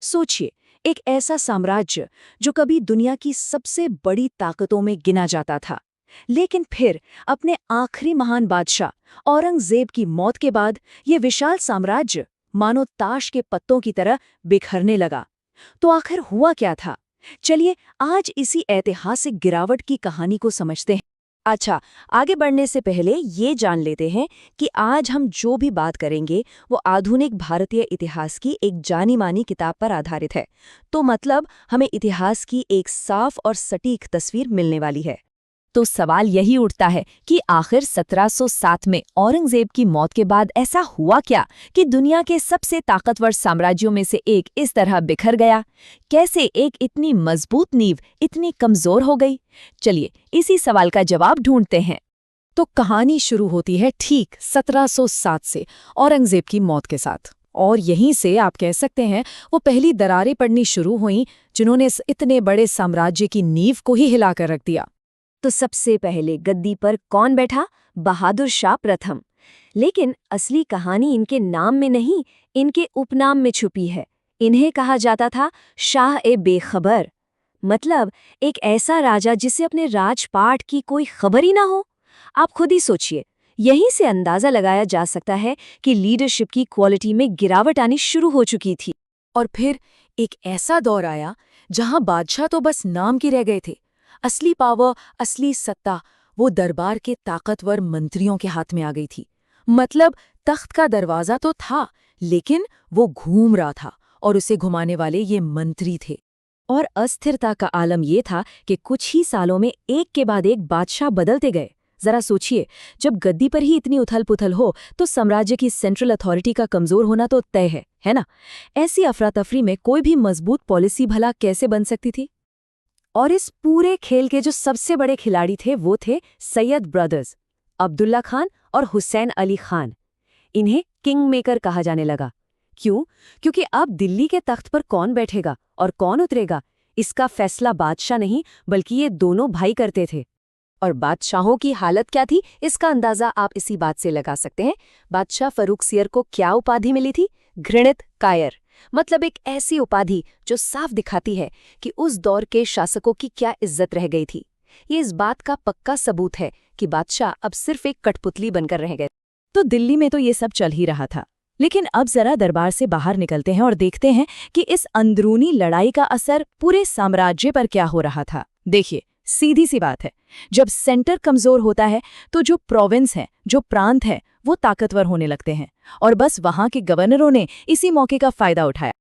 सोचिए, एक ऐसा साम्राज्य जो कभी दुनिया की सबसे बड़ी ताकतों में गिना जाता था, लेकिन फिर अपने आखिरी महान बादशाह औरंगजेब की मौत के बाद ये विशाल साम्राज्य मानो ताश के पत्तों की तरह बिखरने लगा। तो आखिर हुआ क्या था? चलिए आज इसी ऐतिहासिक गिरावट की कहानी को समझते हैं। अच्छा, आगे बढ़ने से पहले ये जान लेते हैं कि आज हम जो भी बात करेंगे वो आधुनिक भारतीय इतिहास की एक जानी मानी किताब पर आधारित है। तो मतलब हमें इतिहास की एक साफ और सटीक तस्वीर मिलने वाली है। तो सवाल यही उठता है कि आखिर 1707 में औरंगजेब की मौत के बाद ऐसा हुआ क्या कि दुनिया के सबसे ताकतवर साम्राज्यों में से एक इस तरह बिखर गया? कैसे एक इतनी मजबूत नींव इतनी कमजोर हो गई? चलिए इसी सवाल का जवाब ढूंढते हैं। तो कहानी शुरू होती है ठीक 1707 से, औरंगजेब की मौत के साथ। और यहीं से आप कह सकते हैं वो पहली दरारें पड़नी शुरू हुईं जिन्होंने इस इतने बड़े साम्राज्य की नींव को ही हिलाकर रख दिया। तो सबसे पहले गद्दी पर कौन बैठा? बहादुर शाह प्रथम। लेकिन असली कहानी इनके नाम में नहीं, इनके उपनाम में छुपी है। इन्हें कहा जाता था शाह-ए-बेखबर, मतलब एक ऐसा राजा जिसे अपने राजपाट की कोई खबर ही ना हो। आप खुद ही सोचिए, यहीं से अंदाजा लगाया जा सकता है कि लीडरशिप की क्वालिटी में गिरावट आनी शुरू हो चुकी थी। और फिर एक ऐसा दौर आया जहां बादशाह तो बस नाम के रह गए थे। असली पावर, असली सत्ता वो दरबार के ताकतवर मंत्रियों के हाथ में आ गई थी। मतलब तख्त का दरवाजा तो था, लेकिन वो घूम रहा था और उसे घुमाने वाले ये मंत्री थे। और अस्थिरता का आलम ये था कि कुछ ही सालों में एक के बाद एक बादशाह बदलते गए। जरा सोचिए, जब गद्दी पर ही इतनी उथल-पुथल हो तो साम्राज्य की सेंट्रल अथॉरिटी का कमजोर होना तो तय है ना? ऐसी अफरा-तफरी में कोई भी मजबूत पॉलिसी भला कैसे बन सकती थी? और इस पूरे खेल के जो सबसे बड़े खिलाड़ी थे वो थे सैयद ब्रदर्स, अब्दुल्ला खान और हुसैन अली खान। इन्हें किंग मेकर कहा जाने लगा। क्यों? क्योंकि अब दिल्ली के तख्त पर कौन बैठेगा और कौन उतरेगा, इसका फैसला बादशाह नहीं बल्कि ये दोनों भाई करते थे। और बादशाहों की हालत क्या थी, इसका अंदाजा आप इसी बात से लगा सकते हैं। बादशाह फर्रुख सियर को क्या उपाधि मिली थी? घृणित कायर। मतलब एक ऐसी उपाधि जो साफ दिखाती है कि उस दौर के शासकों की क्या इज्जत रह गई थी। ये इस बात का पक्का सबूत है कि बादशाह अब सिर्फ एक कठपुतली बनकर रह गए। तो दिल्ली में तो ये सब चल ही रहा था, लेकिन अब जरा दरबार से बाहर निकलते हैं और देखते हैं कि इस अंदरूनी लड़ाई का असर पूरे साम्राज्य पर क्या हो रहा था। देखिए, सीधी सी बात है, जब सेंटर कमजोर होता है तो जो प्रोविंस है, जो प्रांत है, वो ताकतवर होने लगते हैं। और बस वहां के गवर्नरों ने इसी मौके का फायदा उठाया।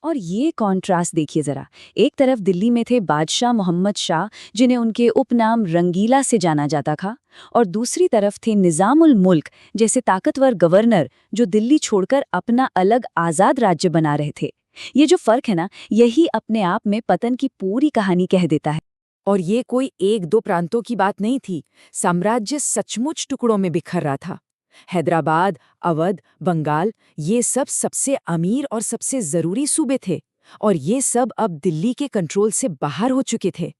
और ये कॉन्ट्रास्ट देखिए जरा। एक तरफ दिल्ली में थे बादशाह मोहम्मद शाह, जिन्हें उनके उपनाम रंगीला से जाना जाता था, और दूसरी तरफ थे निजामुल मुल्क जैसे ताकतवर गवर्नर जो दिल्ली छोड़कर अपना अलग आजाद राज्य बना रहे थे। ये जो फर्क है ना, यही अपने आप में पतन की पूरी कहानी कह देता है। और ये कोई एक दो प्रांतों की बात नहीं थी, साम्राज्य सचमुच टुकड़ों में बिखर रहा था। हैदराबाद, अवध, बंगाल, ये सब सबसे अमीर और सबसे जरूरी सूबे थे, और ये सब अब दिल्ली के कंट्रोल से बाहर हो चुके थे।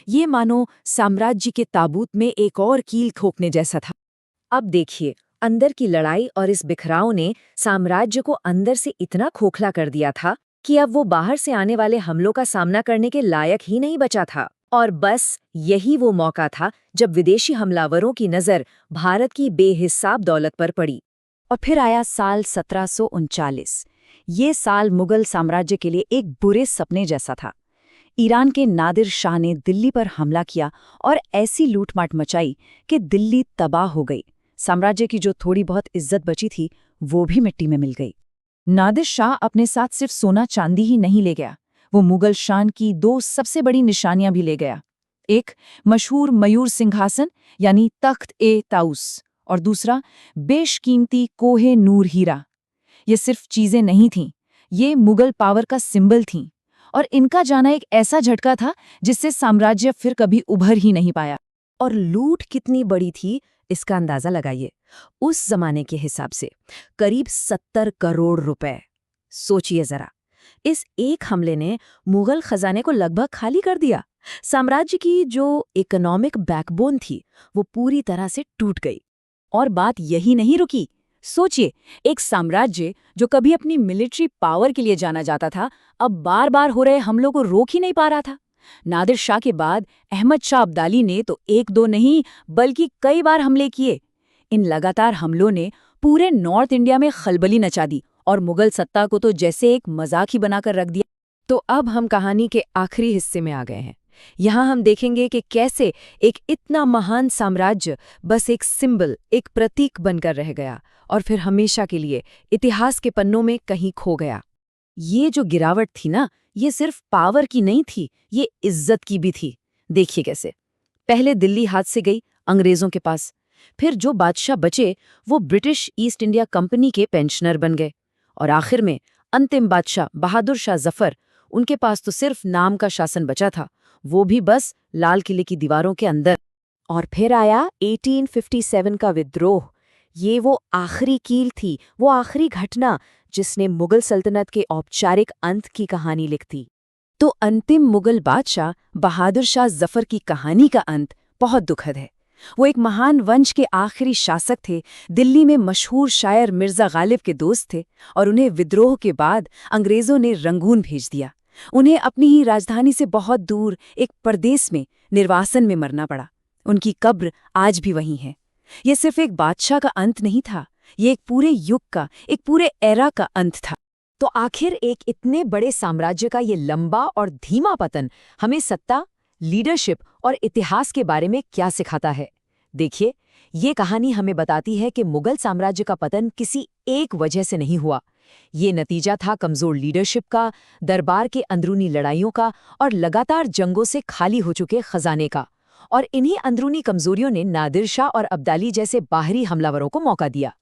ये मानो साम्राज्य के ताबूत में एक और कील ठोकने जैसा था। अब देखिए, अंदर की लड़ाई और इस बिखराव ने साम्राज्य को अंदर से इतना खोखला कर दिया था कि अब वो बाहर से आने वाले हमलों का सामना करने के लायक ही नहीं बचा था। और बस यही वो मौका था जब विदेशी हमलावरों की नज़र भारत की बेहिसाब दौलत पर पड़ी। और फिर आया साल 1739। ये साल मुगल साम्राज्य के लिए एक बुरे सपने जैसा था। ईरान के नादिर शाह ने दिल्ली पर हमला किया और ऐसी लूटमाट मचाई कि दिल्ली तबाह हो गई। साम्राज्य की जो थोड़ी बहुत इज्जत बची थी वो भी मिट्टी में मिल गई। नादिर शाह अपने साथ सिर्फ सोना चांदी ही नहीं ले गया, वो मुगल शान की दो सबसे बड़ी निशानियां भी ले गया। एक मशहूर मयूर सिंहासन यानी तख्त ए ताउस, और दूसरा बेशकीमती कोहे नूर हीरा। ये सिर्फ चीजें नहीं थीं, ये मुगल पावर का सिंबल थीं। और इनका जाना एक ऐसा झटका था जिससे साम्राज्य फिर कभी उभर ही नहीं पाया। और लूट कितनी बड़ी थी, इसका अंदाजा लगाइए। उस जमाने के हिसाब से करीब 70 करोड़ रुपए। सोचिए जरा, इस एक हमले ने मुगल खजाने को लगभग खाली कर दिया। साम्राज्य की जो इकोनॉमिक बैकबोन थी वो पूरी तरह से टूट गई। और बात यही नहीं रुकी, सोचिए, एक साम्राज्य जो कभी अपनी मिलिट्री पावर के लिए जाना जाता था, अब बार बार हो रहे हमलों को रोक ही नहीं पा रहा था। नादिर शाह के बाद अहमद शाह अब्दाली ने तो एक दो नहीं बल्कि कई बार हमले किए। इन लगातार हमलों ने पूरे नॉर्थ इंडिया में खलबली मचा दी और मुगल सत्ता को तो जैसे एक मजाक ही बनाकर रख दिया। तो अब हम कहानी के आखिरी हिस्से में आ गए हैं। यहाँ हम देखेंगे कि कैसे एक इतना महान साम्राज्य बस एक सिंबल, एक प्रतीक बनकर रह गया और फिर हमेशा के लिए इतिहास के पन्नों में कहीं खो गया। ये जो गिरावट थी ना, ये सिर्फ पावर की नहीं थी, ये इज्जत की भी थी। देखिए कैसे। पहले दिल्ली हाथ से गई अंग्रेजों के पास, फिर जो बादशाह बचे वो ब्रिटिश ईस्ट इंडिया कंपनी के पेंशनर बन गए, और आखिर में अंतिम बादशाह बहादुर शाह जफर, उनके पास तो सिर्फ नाम का शासन बचा था, वो भी बस लाल किले की दीवारों के अंदर। और फिर आया 1857 का विद्रोह। ये वो आखिरी कील थी, वो आखिरी घटना जिसने मुगल सल्तनत के औपचारिक अंत की कहानी लिख दी। तो अंतिम मुगल बादशाह बहादुर शाह जफर की कहानी का अंत बहुत दुखद है। वो एक महान वंश के आखिरी शासक थे, दिल्ली में मशहूर शायर मिर्जा गालिब के दोस्त थे, और उन्हें विद्रोह के बाद अंग्रेजों ने रंगून भेज दिया। उन्हें अपनी ही राजधानी से बहुत दूर एक परदेश में निर्वासन में मरना पड़ा। उनकी कब्र आज भी वहीं है। ये सिर्फ एक बादशाह का अंत नहीं था, ये एक पूरे युग का, एक पूरे एरा का अंत था। तो आखिर एक इतने बड़े साम्राज्य का ये लंबा और धीमा पतन हमें सत्ता, लीडरशिप और इतिहास के बारे में क्या सिखाता है? देखिए, ये कहानी हमें बताती है कि मुगल साम्राज्य का पतन किसी एक वजह से नहीं हुआ। ये नतीजा था कमजोर लीडरशिप का, दरबार के अंदरूनी लड़ाइयों का और लगातार जंगों से खाली हो चुके खजाने का। और इन्हीं अंदरूनी कमजोरियों ने नादिर शाह और अब्दाली जैसे बाहरी हमलावरों को मौका दिया।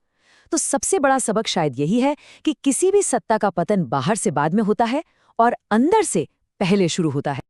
तो सबसे बड़ा सबक शायद यही है कि किसी भी सत्ता का पतन बाहर से बाद में होता है और अंदर से पहले शुरू होता है।